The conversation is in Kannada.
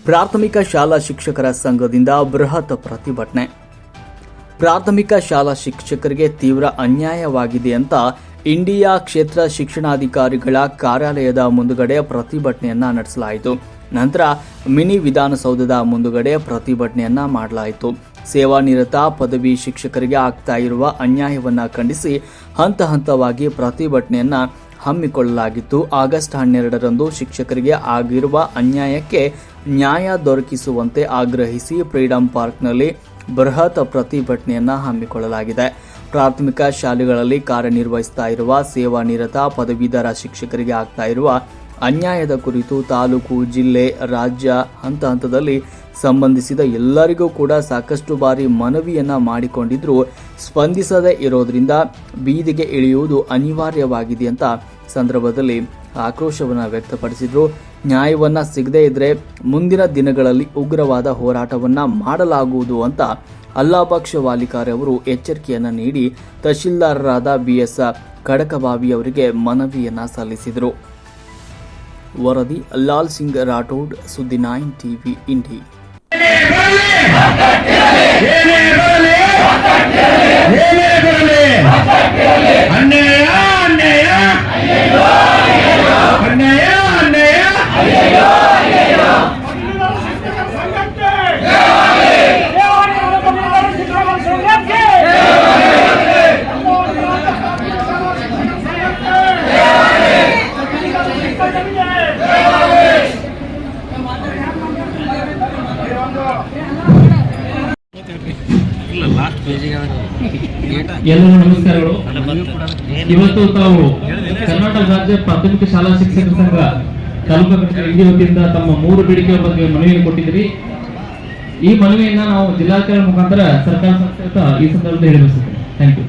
ಪ್ರಾಥಮಿಕ ಶಾಲಾ ಶಿಕ್ಷಕರ ಸಂಘದಿಂದ ಬೃಹತ್ ಪ್ರತಿಭಟನೆ. ಪ್ರಾಥಮಿಕ ಶಾಲಾ ಶಿಕ್ಷಕರಿಗೆ ತೀವ್ರ ಅನ್ಯಾಯವಾಗಿದೆ ಅಂತ ಇಂಡಿಯಾ ಕ್ಷೇತ್ರ ಶಿಕ್ಷಣಾಧಿಕಾರಿಗಳ ಕಾರ್ಯಾಲಯದ ಮುಂದುಗಡೆ ಪ್ರತಿಭಟನೆಯನ್ನ ನಡೆಸಲಾಯಿತು. ನಂತರ ಮಿನಿ ವಿಧಾನಸೌಧದ ಮುಂದುಗಡೆ ಪ್ರತಿಭಟನೆಯನ್ನ ಮಾಡಲಾಯಿತು. ಸೇವಾನಿರತ ಪದವಿ ಶಿಕ್ಷಕರಿಗೆ ಆಗ್ತಾ ಇರುವ ಅನ್ಯಾಯವನ್ನ ಖಂಡಿಸಿ ಹಂತ ಹಂತವಾಗಿ ಪ್ರತಿಭಟನೆಯನ್ನ ಹಮ್ಮಿಕೊಳ್ಳಲಾಗಿತ್ತು. ಆಗಸ್ಟ್ 12ರಂದು ಶಿಕ್ಷಕರಿಗೆ ಆಗಿರುವ ಅನ್ಯಾಯಕ್ಕೆ ನ್ಯಾಯ ದೊರಕಿಸುವಂತೆ ಆಗ್ರಹಿಸಿ ಫ್ರೀಡಂ ಪಾರ್ಕ್ನಲ್ಲಿ ಬೃಹತ್ ಪ್ರತಿಭಟನೆಯನ್ನ ಹಮ್ಮಿಕೊಳ್ಳಲಾಗಿದೆ. ಪ್ರಾಥಮಿಕ ಶಾಲೆಗಳಲ್ಲಿ ಕಾರ್ಯನಿರ್ವಹಿಸ್ತಾ ಇರುವ ಸೇವಾನಿರತ ಪದವೀಧರ ಶಿಕ್ಷಕರಿಗೆ ಆಗ್ತಾ ಇರುವ ಅನ್ಯಾಯದ ಕುರಿತು ತಾಲೂಕು, ಜಿಲ್ಲೆ, ರಾಜ್ಯ ಹಂತ ಹಂತದಲ್ಲಿ ಸಂಬಂಧಿಸಿದ ಎಲ್ಲರಿಗೂ ಕೂಡ ಸಾಕಷ್ಟು ಬಾರಿ ಮನವಿಯನ್ನ ಮಾಡಿಕೊಂಡಿದ್ರೂ ಸ್ಪಂದಿಸದೇ ಇರೋದ್ರಿಂದ ಬೀದಿಗೆ ಇಳಿಯುವುದು ಅನಿವಾರ್ಯವಾಗಿದೆ ಅಂತ ಸಂದರ್ಭದಲ್ಲಿ ಆಕ್ರೋಶವನ್ನು ವ್ಯಕ್ತಪಡಿಸಿದ್ರು. ನ್ಯಾಯವನ್ನ ಸಿಗದೇ ಇದ್ರೆ ಮುಂದಿನ ದಿನಗಳಲ್ಲಿ ಉಗ್ರವಾದ ಹೋರಾಟವನ್ನ ಮಾಡಲಾಗುವುದು ಅಂತ ಅಲ್ಲಾಬಕ್ಷ ವಾಲಿಕಾರ್ ಅವರು ಎಚ್ಚರಿಕೆಯನ್ನ ನೀಡಿ ತಹಶೀಲ್ದಾರರಾದ BS ಖಡಕಬಾವಿ ಅವರಿಗೆ ಮನವಿಯನ್ನ ಸಲ್ಲಿಸಿದರು. ವರದಿ ಲಾಲ್ ಸಿಂಗ್ ರಾಠೋಡ್, ಸುದ್ದಿ 9 TV ಇಂಡಿ. ಎಲ್ಲರಿಗೂ ನಮಸ್ಕಾರಗಳು. ಇವತ್ತು ತಾವು ಕರ್ನಾಟಕ ರಾಜ್ಯ ಪ್ರಾಥಮಿಕ ಶಾಲಾ ಶಿಕ್ಷಕರ ಸಂಘ ತಾಲೂಕಾ ಘಟಕ ವತಿಯಿಂದ ತಮ್ಮ 3 ಬೇಡಿಕೆಗಳ ಬಗ್ಗೆ ಮನವಿಯನ್ನು ಕೊಟ್ಟಿದ್ರಿ. ಈ ಮನವಿಯನ್ನ ನಾವು ಜಿಲ್ಲಾಧಿಕಾರಿ ಮುಖಾಂತರ ಸರ್ಕಾರ ಸಂಸ್ಥೆ ಈ ಸಂದರ್ಭದಲ್ಲಿ ಹೇಳಬಯಸುತ್ತೇನೆ. Thank you.